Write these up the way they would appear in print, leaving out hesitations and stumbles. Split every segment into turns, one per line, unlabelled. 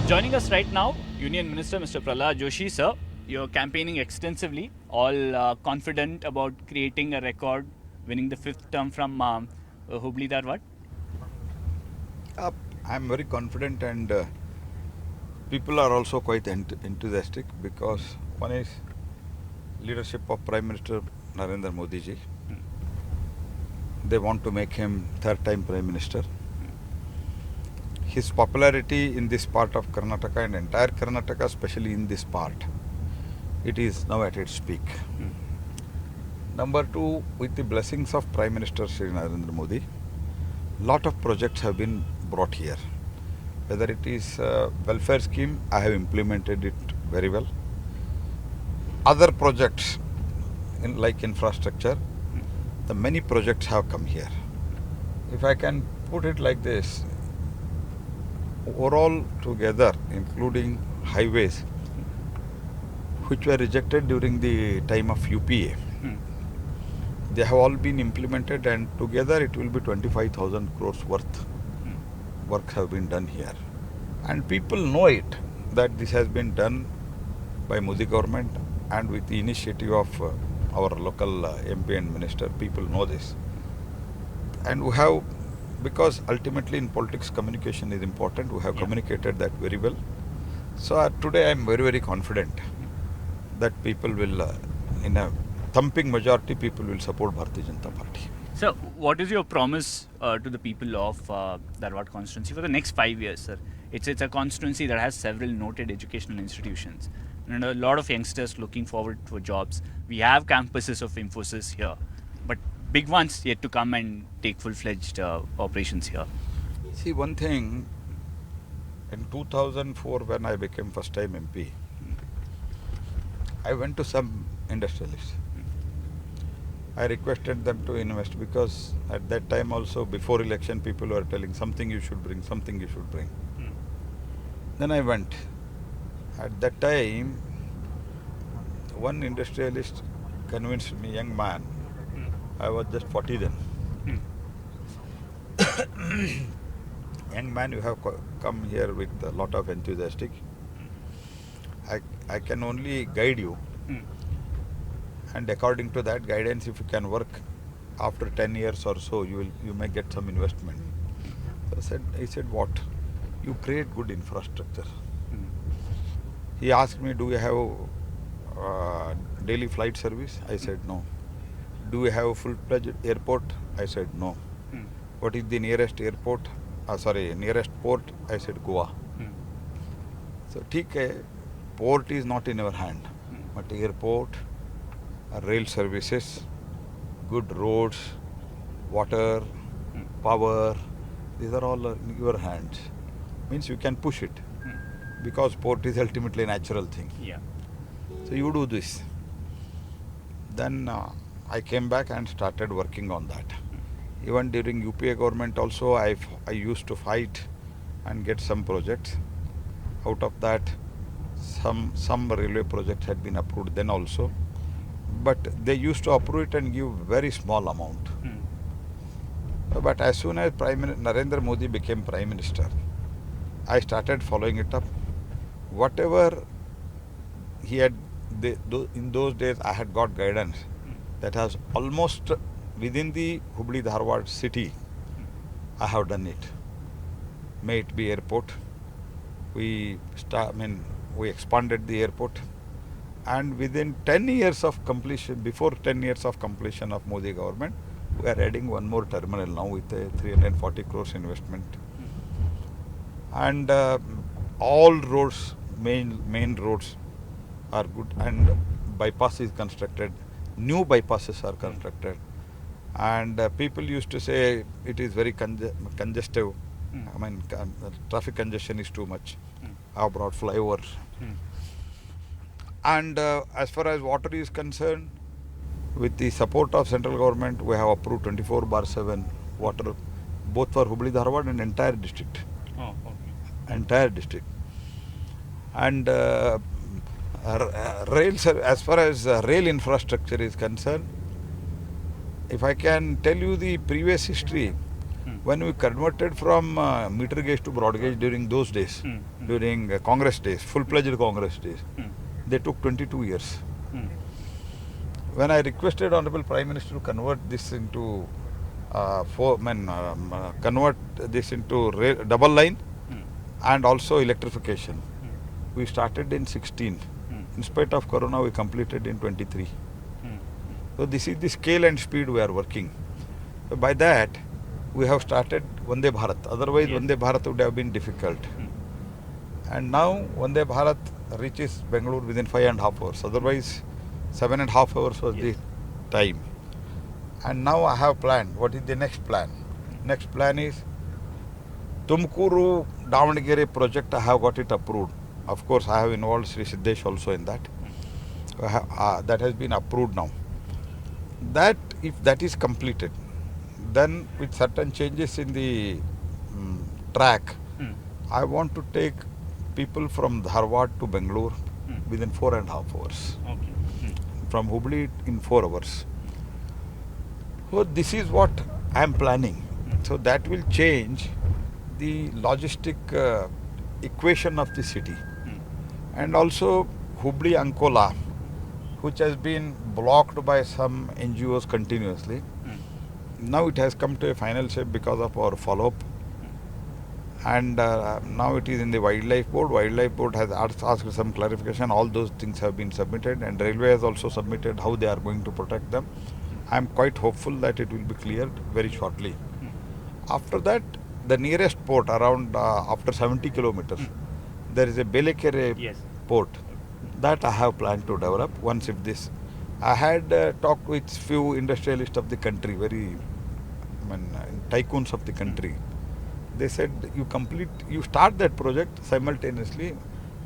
Joining us right now, Union Minister Mr. Pralhad Joshi, sir. You're campaigning extensively, all confident about creating a record, winning the fifth term from Hubli Dharwad.
Uh, I'm very confident, and people are also quite enthusiastic because one is leadership of Prime Minister Narendra Modi ji. They want to make him third time Prime Minister. His popularity in this part of Karnataka and entire Karnataka, especially in this part, it is now at its peak. Number two, with the blessings of Prime Minister Shri Narendra Modi, lot of projects have been brought here. Whether it is welfare scheme, I have implemented it very well. Other projects like infrastructure, the many projects have come here. If I can put it like this, overall together, including highways, which were rejected during the time of UPA, they have all been implemented, and together it will be 25,000 crores worth work have been done here. And people know it, that this has been done by Modi government and with the initiative of our local MP and minister. People know this. And we have, because ultimately in politics communication is important, we have communicated that very well. So today I am very, very confident that people will, in a thumping majority, people will support Bharatiya Janata Party.
So, what is your promise to the people of Dharwad constituency for the next 5 years, sir? It's a constituency that has several noted educational institutions and a lot of youngsters looking forward for jobs. We have campuses of Infosys here, but big ones yet to come and take full-fledged operations here.
See, one thing, in 2004 when I became first time MP, I went to some industrialists. I requested them to invest because at that time also, before election, people were telling something you should bring, something you should bring. Then I went. At that time, one industrialist convinced me, young man, I was just 40 then. Young man, you have come here with a lot of enthusiastic. I can only guide you. And according to that guidance, if you can work after 10 years or so, you may get some investment. So he said, what? You create good infrastructure. He asked me, do you have daily flight service? I said, no. Do you have a full-fledged airport? I said, no. What is the nearest airport? Nearest port? I said, Goa. So, port is not in our hand, but airport, rail services, good roads, water, power, these are all in your hands. Means you can push it, because port is ultimately a natural thing.
Yeah.
So you do this. Then I came back and started working on that. Even during UPA government also, I used to fight and get some projects. Out of that, some railway projects had been approved then also. But they used to approve it and give very small amount. But as soon as Narendra Modi became Prime Minister, I started following it up. Whatever he had, in those days I had got guidance that has almost within the Hubli Dharwad city, I have done it. May it be airport. We expanded the airport. And within 10 years of completion, before 10 years of completion of Modi government, we are adding one more terminal now with a 340 crores investment. And all roads, main roads are good, and bypass is constructed. New bypasses are constructed. And people used to say it is very congestive. Traffic congestion is too much. I have brought flyovers. And as far as water is concerned, with the support of central government, we have approved 24/7 water, both for Hubli Dharwad and entire district.
Oh, okay.
Entire district. And as far as rail infrastructure is concerned, if I can tell you the previous history, When we converted from meter gauge to broad gauge during those days, during Congress days, full-fledged Congress days, they took 22 years. When I requested Honorable Prime Minister to convert this into convert this into double line and also electrification, we started in 16. In spite of Corona, we completed in 23. So this is the scale and speed we are working. So by that, we have started Vande Bharat. Otherwise, Vande Bharat would have been difficult. And now Vande Bharat reaches Bangalore within 5.5 hours. Otherwise, 7.5 hours was the time. And now I have planned. What is the next plan? Next plan is Tumkuru Davangere project. I have got it approved. Of course, I have involved Sri Siddesh also in that. That has been approved now. That, if that is completed, then with certain changes in the track, I want to take people from Dharwad to Bangalore within 4.5 hours.
Okay.
From Hubli in 4 hours. So this is what I am planning. So that will change the logistic equation of the city. And also Hubli Ankola, which has been blocked by some NGOs continuously. Now it has come to a final shape because of our follow-up. And now it is in the Wildlife Board. Wildlife Board has asked some clarification. All those things have been submitted, and Railway has also submitted how they are going to protect them. I am quite hopeful that it will be cleared very shortly. After that, the nearest port around after 70 kilometers, there is a Belekere port that I have planned to develop once if this. I had talked with few industrialists of the country, tycoons of the country. They said you start that project simultaneously.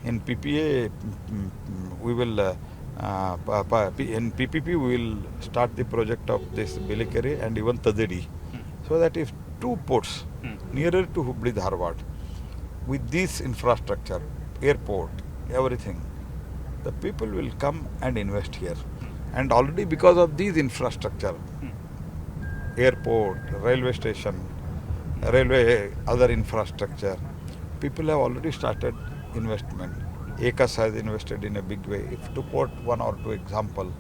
In PPA, we will in PPP we will start the project of this Belekere and even Tadedi, so that if two ports nearer to Hubli Dharwad, with this infrastructure, airport, everything, the people will come and invest here. And already because of these infrastructure, airport, railway station, railway, other infrastructure, people have already started investment. ACAS has invested in a big way. If to quote one or two example,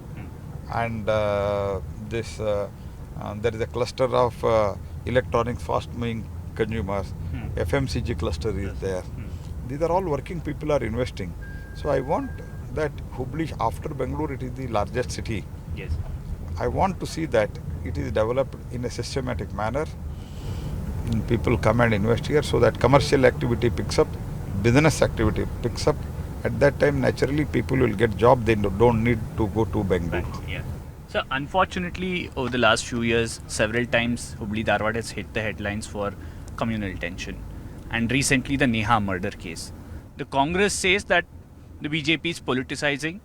and there is a cluster of electronics fast-moving consumers. FMCG cluster is there. These are all working people are investing. So I want that Hubli, after Bangalore, it is the largest city.
Yes.
I want to see that it is developed in a systematic manner. And people come and invest here so that commercial activity picks up, business activity picks up. At that time, naturally, people will get job. They don't need to go to Bangalore.
Right. Yeah. So, unfortunately, over the last few years, several times Hubli Dharwad has hit the headlines for communal tension. And recently, the Niha murder case. The Congress says that the BJP is politicizing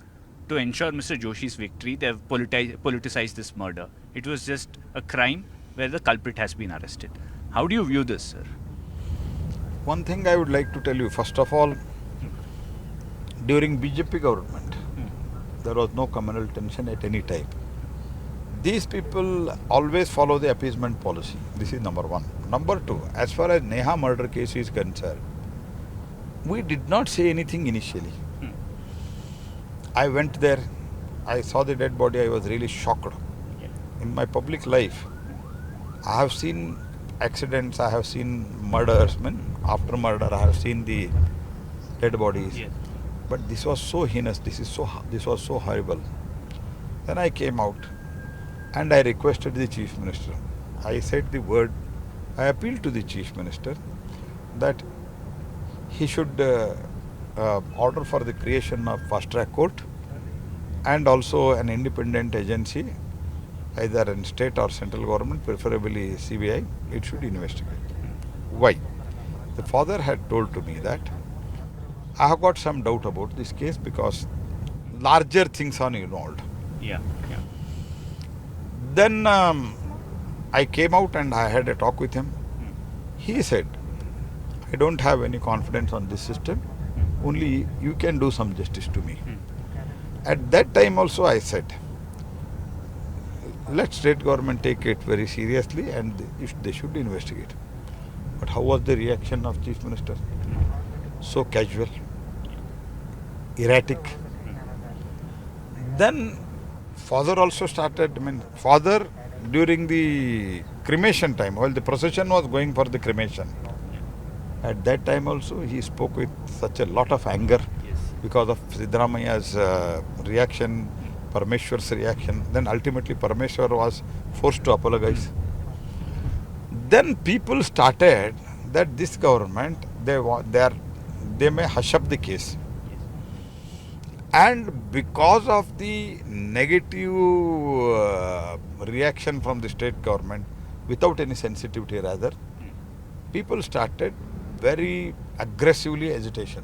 to ensure Mr. Joshi's victory. They have politicized this murder. It was just a crime where the culprit has been arrested. How do you view this, sir?
One thing I would like to tell you, first of all, during BJP government, there was no communal tension at any time. These people always follow the appeasement policy. This is number one. Number two, as far as Neha murder case is concerned, we did not say anything initially. I went there, I saw the dead body, I was really shocked. In my public life, I have seen accidents, I have seen murders, after murder I have seen the dead bodies. Yes. But this was so heinous, this was so horrible. Then I came out and I requested the Chief Minister. I said the word, I appealed to the Chief Minister that he should order for the creation of fast track court and also an independent agency, either in state or central government, preferably CBI, it should investigate. Why? The father had told to me that I have got some doubt about this case because larger things are involved.
Yeah.
Then I came out and I had a talk with him. He said, I don't have any confidence on this system, only you can do some justice to me. At that time also I said, let state government take it very seriously and they should investigate. But how was the reaction of Chief Minister? So casual, erratic. Then father also started, father during the cremation time, while the procession was going for the cremation, at that time also he spoke with such a lot of anger because of Siddaramaya's reaction, Parameshwar's reaction. Then ultimately Parameshwar was forced to apologize. Then people started that this government, they may hush up the case. And because of the negative reaction from the state government, without any sensitivity rather, people started very aggressively agitation.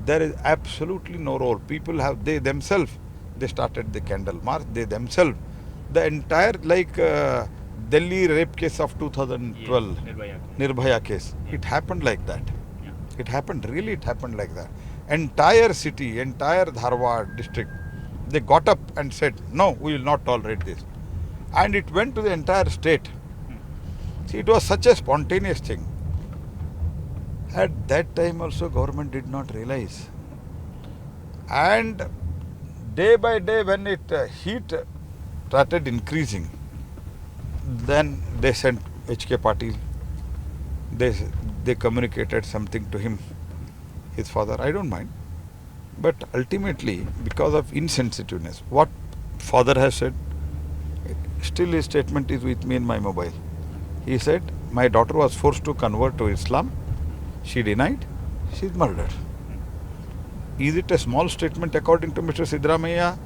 There is absolutely no role. People have, they themselves, they started the candle march, they themselves, the entire Delhi rape case of 2012, Nirbhaya case, it happened like that. It happened like that. Entire city, entire Dharwad district, they got up and said, no, we will not tolerate this. And it went to the entire state. See, it was such a spontaneous thing. At that time also government did not realize. And day by day when heat started increasing, then they sent H.K. Patil. They communicated something to him, his father. I don't mind. But ultimately, because of insensitiveness, what father has said, still his statement is with me in my mobile. He said, my daughter was forced to convert to Islam. She denied. She is murdered. Is it a small statement according to Mr. Siddaramaiah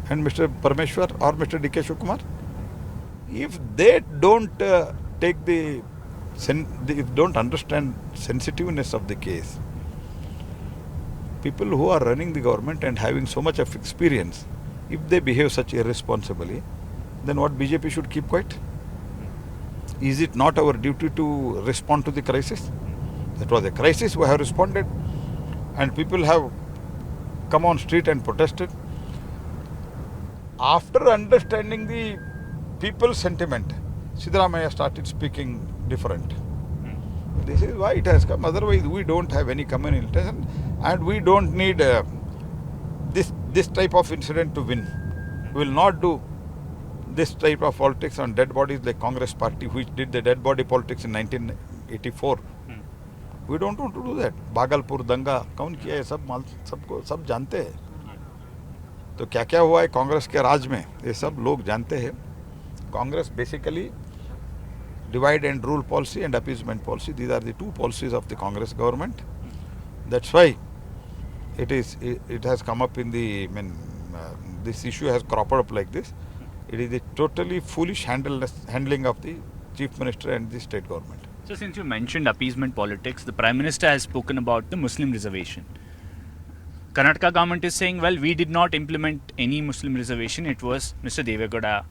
and Mr. Parameshwar or Mr. D.K. Shivakumar? If they don't don't understand sensitiveness of the case, people who are running the government and having so much of experience, if they behave such irresponsibly, then what, BJP should keep quiet? Is it not our duty to respond to the crisis? That was a crisis, we have responded, and people have come on street and protested. After understanding the people's sentiment, Siddaramaiah started speaking different. This is why it has come. Otherwise, we don't have any common intention, and we don't need this type of incident to win. We will not do this type of politics on dead bodies like Congress party, which did the dead body politics in 1984. We don't want to do that. Bhagalpur दंगा कौन किया है, सब जानते हैं. तो क्या क्या हुआ है कांग्रेस के राज में, ये सब लोग जानते हैं. Congress basically divide and rule policy and appeasement policy. These are the two policies of the Congress government. That's why it has come up in the, this issue has cropped up like this. It is a totally foolish handling of the Chief Minister and the state government.
So since you mentioned appeasement politics, the Prime Minister has spoken about the Muslim reservation. Karnataka government is saying, well, we did not implement any Muslim reservation. It was Mr. Devegowda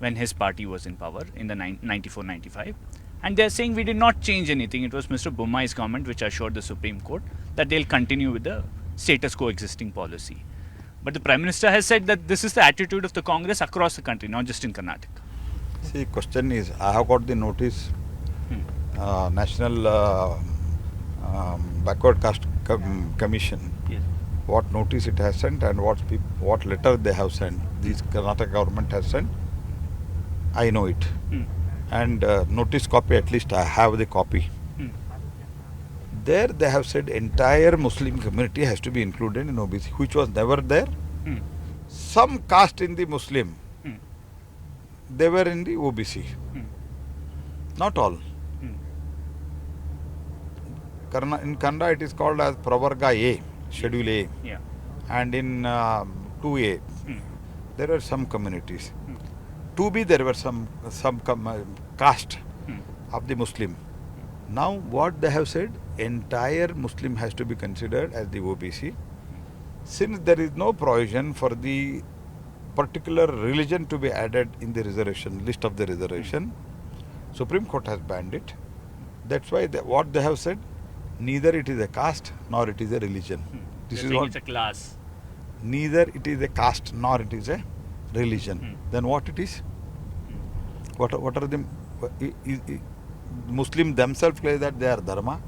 when his party was in power in the 94-95. And they are saying we did not change anything. It was Mr. Bommai's government which assured the Supreme Court that they'll continue with the status quo existing policy. But the Prime Minister has said that this is the attitude of the Congress across the country, not just in Karnataka.
See, question is, I have got the notice, National Backward Caste Commission,
yes,
what notice it has sent and what letter they have sent, this Karnataka government has sent, I know it. And notice copy, at least I have the copy. There they have said entire Muslim community has to be included in OBC, which was never there. Some caste in the Muslim, they were in the OBC. Not all. In Kannada it is called as Pravarga A, Schedule A.
Yeah.
And in 2A, there were some communities. 2B, there were some caste of the Muslim. Now what they have said, entire Muslim has to be considered as the OBC. Since there is no provision for the particular religion to be added in the reservation, list of the reservation, Supreme Court has banned it. That's why what they have said, neither it is a caste nor it is a religion.
This is what it's a class.
Neither it is a caste nor it is a religion, then what it is? What are the Muslims themselves claim that they are dharma?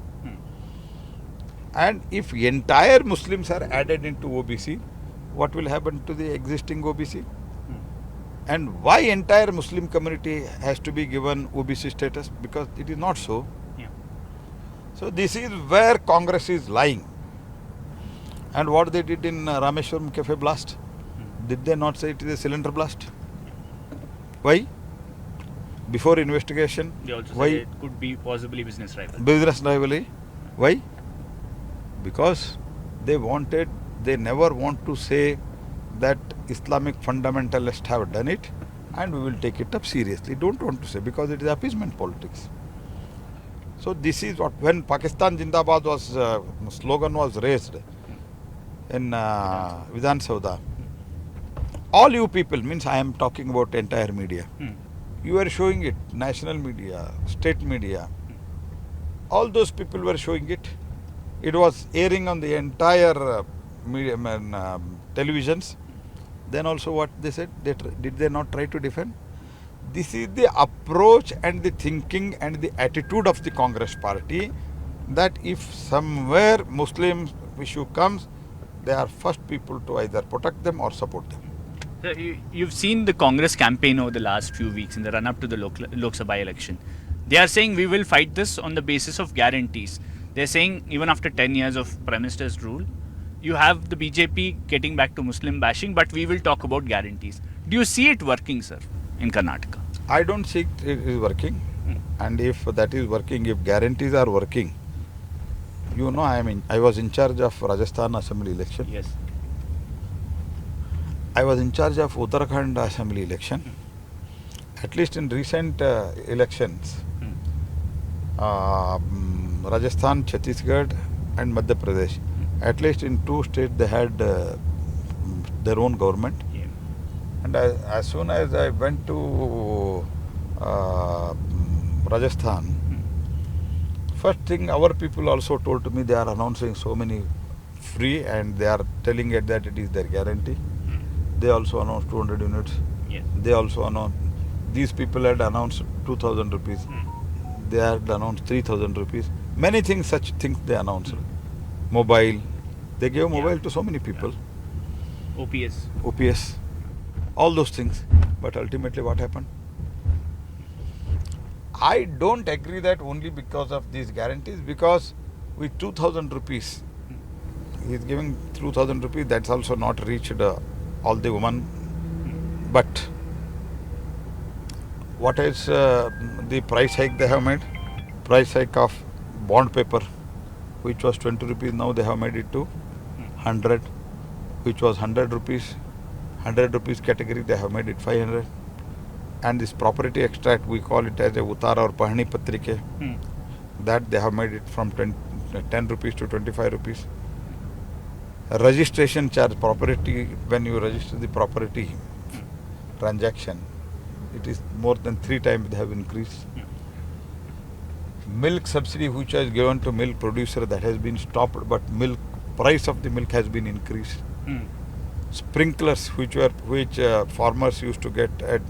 And if entire Muslims are added into OBC, what will happen to the existing OBC? And why entire Muslim community has to be given OBC status? Because it is not so. So this is where Congress is lying. And what they did in Rameshwaram Cafe blast, did they not say it is a cylinder blast? Why? Before investigation,
They also
why?
say it could be possibly business rival.
Business rivalry. Why? Because they never want to say that Islamic fundamentalists have done it and we will take it up seriously. Don't want to say because it is appeasement politics. So this is what, when Pakistan Zindabad slogan was raised in Vidhan Sabha, all you people, means I am talking about entire media, you were showing it, national media, state media, all those people were showing it. It was airing on the entire media, televisions. Then also what they said, did they not try to defend? This is the approach and the thinking and the attitude of the Congress party, that if somewhere Muslim issue comes, they are first people to either protect them or support them.
So you've seen the Congress campaign over the last few weeks in the run-up to the Lok Sabha election. They are saying we will fight this on the basis of guarantees. They're saying even after 10 years of Prime Minister's rule, you have the BJP getting back to Muslim bashing, but we will talk about guarantees. Do you see it working, sir, in Karnataka?
I don't see it is working. And if that is working, if guarantees are working, you know, I was in charge of Rajasthan Assembly election.
Yes.
I was in charge of Uttarakhand Assembly election. At least in recent elections, Rajasthan, Chhattisgarh and Madhya Pradesh, at least in 2 states they had their own government.
Yeah.
And as soon as I went to Rajasthan, first thing our people also told to me, they are announcing so many free and they are telling it that it is their guarantee. They also announced 200 units.
Yes.
They also announced, these people had announced 2,000 rupees. They had announced 3,000 rupees. Many things, such things they announced. Mobile. They gave mobile to so many people. OPS. All those things. But ultimately what happened? I don't agree that only because of these guarantees, because with 2,000 rupees, he is giving 2,000 rupees, that's also not reached all the women. But what is the price hike they have made? Price hike of bond paper, which was 20 rupees, now they have made it to 100, which was 100 rupees. 100 rupees category, they have made it 500. And this property extract, we call it as a Uttara or Pahani Patrike, that they have made it from 10 rupees to 25 rupees. Registration charge, property, when you register the property transaction, it is more than 3 times they have increased. Milk subsidy which was given to milk producer, that has been stopped, but price of the milk has been increased. Sprinklers which farmers used to get at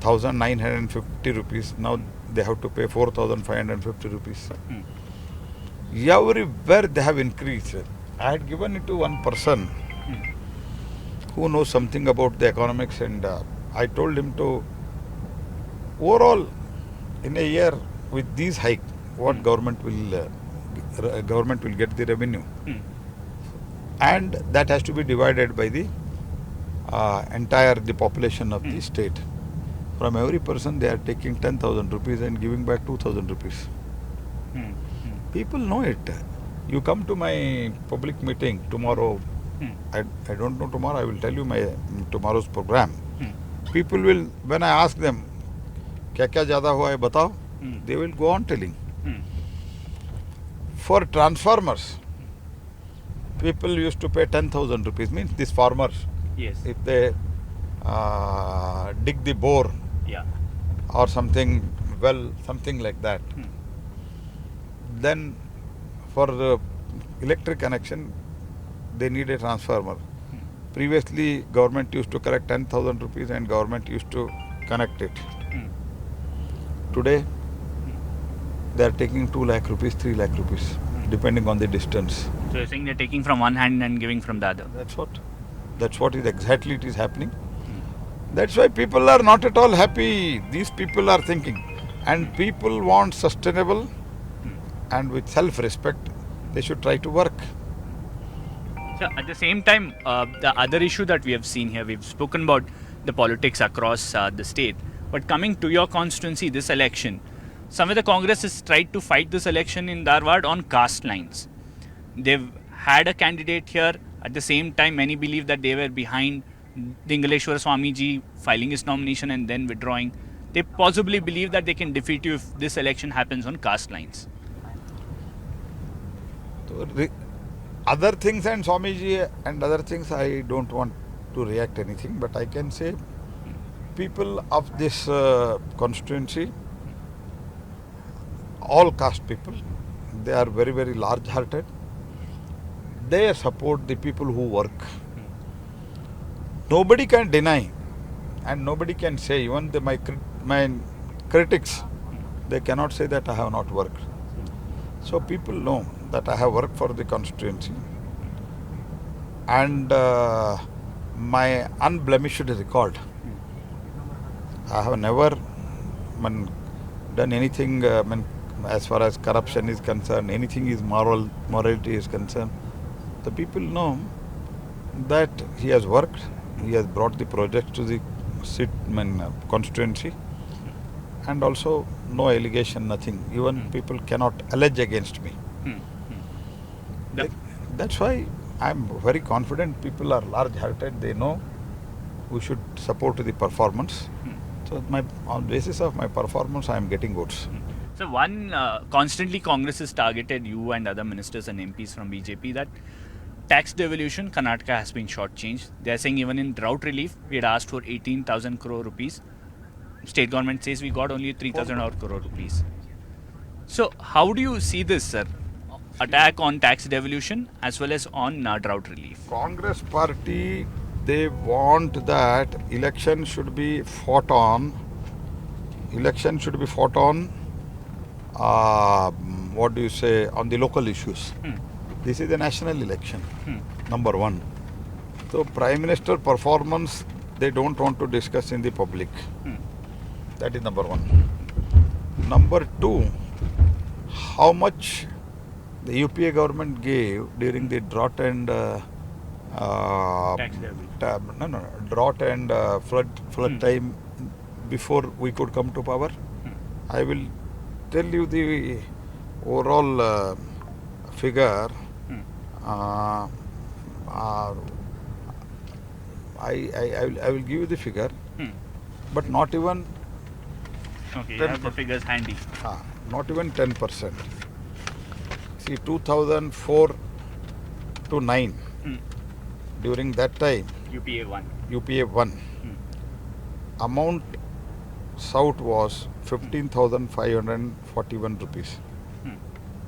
1,950 rupees, now they have to pay 4,550 rupees. Everywhere they have increased. I had given it to one person who knows something about the economics, and I told him to, overall in a year with these hike, what government will get the revenue, and that has to be divided by the entire population of the state. From every person they are taking 10,000 rupees and giving back 2,000 rupees. People know it. You come to my public meeting tomorrow. I don't know tomorrow, I will tell you my tomorrow's program. People will, when I ask them, kya zyada hua hai batao, they will go on telling. For transformers, people used to pay 10,000 rupees, means these farmers,
Yes.
if they dig the bore or something, well, something like that, then for the electric connection, they need a transformer. Previously, government used to collect 10,000 rupees and government used to connect it. Today, they are taking 2 lakh rupees, 3 lakh rupees, depending on the distance.
So you're saying they're taking from one hand and giving from the other.
That's what is exactly it is happening. That's why people are not at all happy. These people are thinking. And people want sustainable and with self-respect, they should try to work.
So at the same time, the other issue that we have seen here, we've spoken about the politics across the state. But coming to your constituency, this election, some of the Congress has tried to fight this election in Dharwad on caste lines. They've had a candidate here. At the same time, many believe that they were behind Dingaleshwar Swamiji filing his nomination and then withdrawing. They possibly believe that they can defeat you if this election happens on caste lines.
So other things and Swamiji and other things, I don't want to react anything, but I can say people of this constituency, all caste people, they are very, very large-hearted. They support the people who work. Nobody can deny and nobody can say, even my critics, they cannot say that I have not worked. So people know that I have worked for the constituency and my unblemished record. I have never done anything as far as corruption is concerned, anything is morality is concerned. The people know that he has worked, he has brought the project to the constituency, and also no allegation, nothing. Even people cannot allege against me. That's why I am very confident. People are large-hearted. They know we should support the performance. So on basis of my performance, I am getting votes.
So one, constantly Congress has targeted you and other ministers and MPs from BJP that tax devolution, Karnataka has been shortchanged. They are saying even in drought relief, we had asked for 18,000 crore rupees. State government says we got only 3,000 crore rupees. So how do you see this, sir? Attack on tax devolution as well as on drought relief.
Congress party, they want that election should be fought on. Election should be fought on. On the local issues. This is a national election, number one. So Prime Minister performance, they don't want to discuss in the public. That is number one. Number two, how much the UPA government gave during the drought and drought and flood time before we could come to power. I will tell you the overall figure. I will give you the figure, but not even.
Okay, you have the figures handy.
Not even 10%. See, 2004 to 9. During that time, UPA 1. Amount south was 15,541 rupees.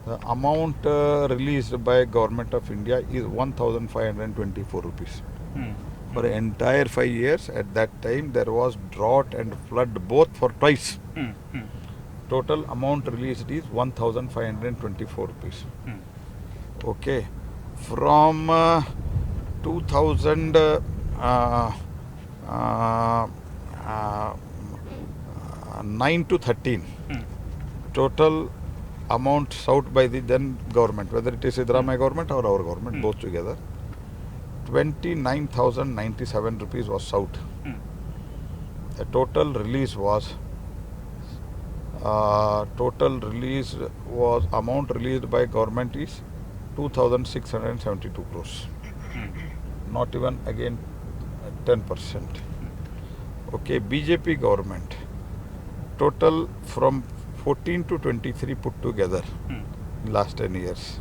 The amount released by Government of India is 1,524 rupees. For the entire 5 years, at that time, there was drought and flood both for twice. Total amount released is 1,524 rupees. Okay. From 2009 to 13, total amount sought by the then government, whether it is Siddaramaiah government or our government, both together, 29,097 rupees was sought. The total release was amount released by government is 2,672 crores. Not even again 10%. Okay, BJP government, total from 14 to 23 put together, last 10 years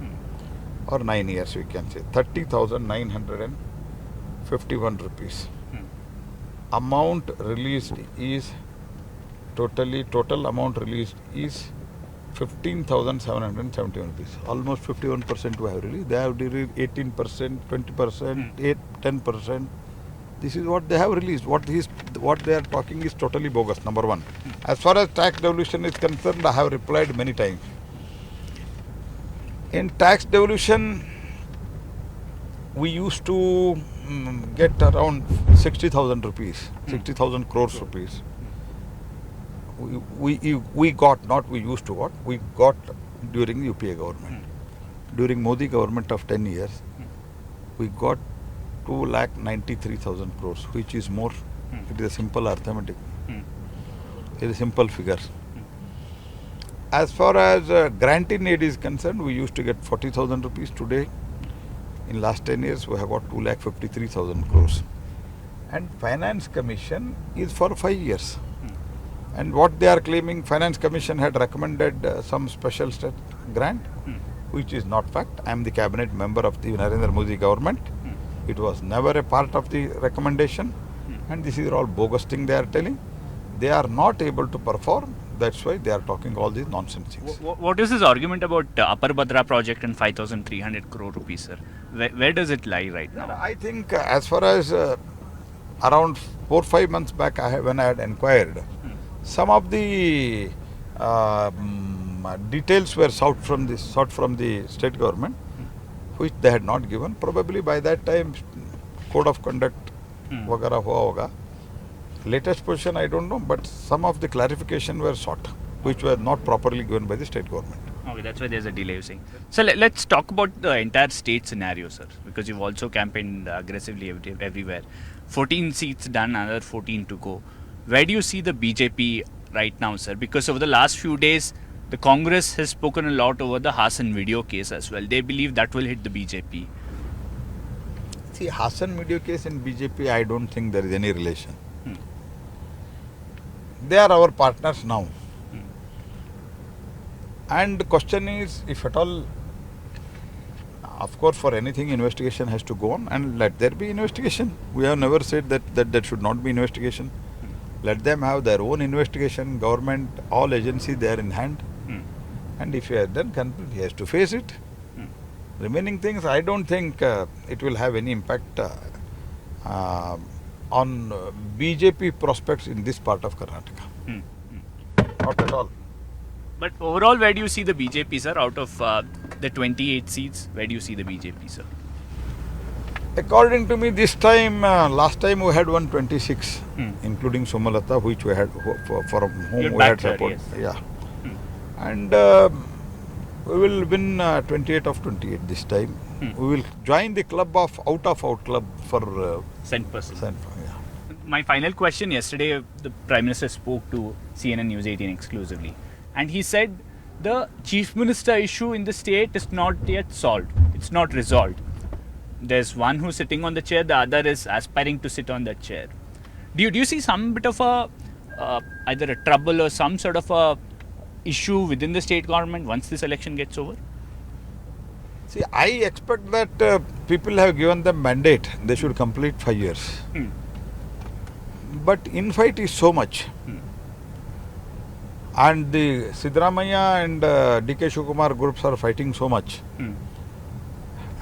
or 9 years we can say, 30,951 rupees. Amount released is total amount released is 15,771 rupees. Almost 51% we have released. They have released 18%, 20%, 10%. This is what they have released. What they are talking is totally bogus, number one. As far as tax devolution is concerned, I have replied many times. In tax devolution, we used to get around 60,000 rupees, 60,000 crores rupees. We got, not we used to got, we got during UPA government. During Modi government of 10 years, we got 2,93,000 crores, which is more. It is a simple arithmetic. It is a simple figure. As far as grant in aid is concerned, we used to get 40,000 rupees. Today, in last 10 years, we have got 2,53,000 crores. And Finance Commission is for 5 years. And what they are claiming, Finance Commission had recommended some special state grant, which is not fact. I am the cabinet member of the Narendra Modi government. It was never a part of the recommendation. And this is all bogus thing they are telling. They are not able to perform. That's why they are talking all these nonsense things.
What is his argument about Upper Badra project and 5,300 crore rupees, sir? Where does it lie right now?
I think as far as around 4-5 months back, when I had inquired, some of the details were sought from the state government, which they had not given. Probably by that time, code of conduct, वगैरह हुआ होगा. Latest position I don't know, but some of the clarification were sought, which were not properly given by the state government.
Okay, that's why there's a delay, you're saying. So let's talk about the entire state scenario, sir, because you've also campaigned aggressively everywhere. 14 seats done, another 14 to go. Where do you see the BJP right now, sir? Because over the last few days, the Congress has spoken a lot over the Hassan video case as well. They believe that will hit the BJP.
See, Hassan video case and BJP, I don't think there is any relation. They are our partners now. And the question is, if at all, of course, for anything, investigation has to go on, and let there be investigation. We have never said that there should not be investigation. Let them have their own investigation. Government, all agencies, they are in hand. And if he has done conflict, he has to face it. Remaining things, I don't think it will have any impact on BJP prospects in this part of Karnataka. Not at all.
But overall, where do you see the BJP, sir? Out of the 28 seats, where do you see the BJP, sir?
According to me, this time, last time we had 126, including Sumalata, which we had for whom we had support. Yes. Yeah. And we will win 28 of 28 this time. We will join the club of out club for
Cent person.
Yeah.
My final question: yesterday, the Prime Minister spoke to CNN News 18 exclusively, and he said the Chief Minister issue in the state is not yet solved. It's not resolved. There's one who's sitting on the chair, the other is aspiring to sit on that chair. Do you see some bit of a either a trouble or some sort of a issue within the state government once this election gets over?
See, I expect that people have given them mandate. They should complete 5 years. But infight is so much. And the Siddaramaiah and DK Shivakumar groups are fighting so much.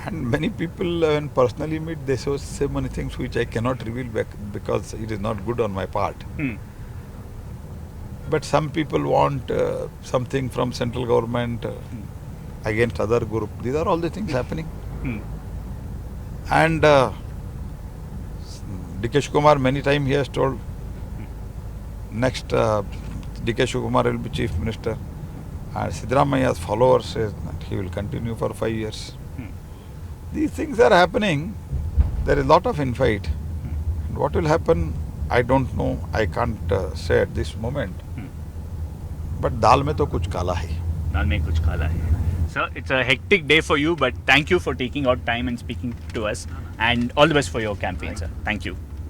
And many people, when personally meet, they say many things which I cannot reveal back because it is not good on my part. But some people want something from central government against other group. These are all the things happening. And DK Shivakumar, many times he has told next DK Shivakumar will be Chief Minister. And Siddaramaiah's followers says that he will continue for 5 years. These things are happening. There is a lot of infight. What will happen, I don't know. I can't say at this moment. But दाल में तो कुछ काला है.
दाल में कुछ काला है. Sir, it's a hectic day for you, but thank you for taking out time and speaking to us. And all the best for your campaign, sir. Thank you.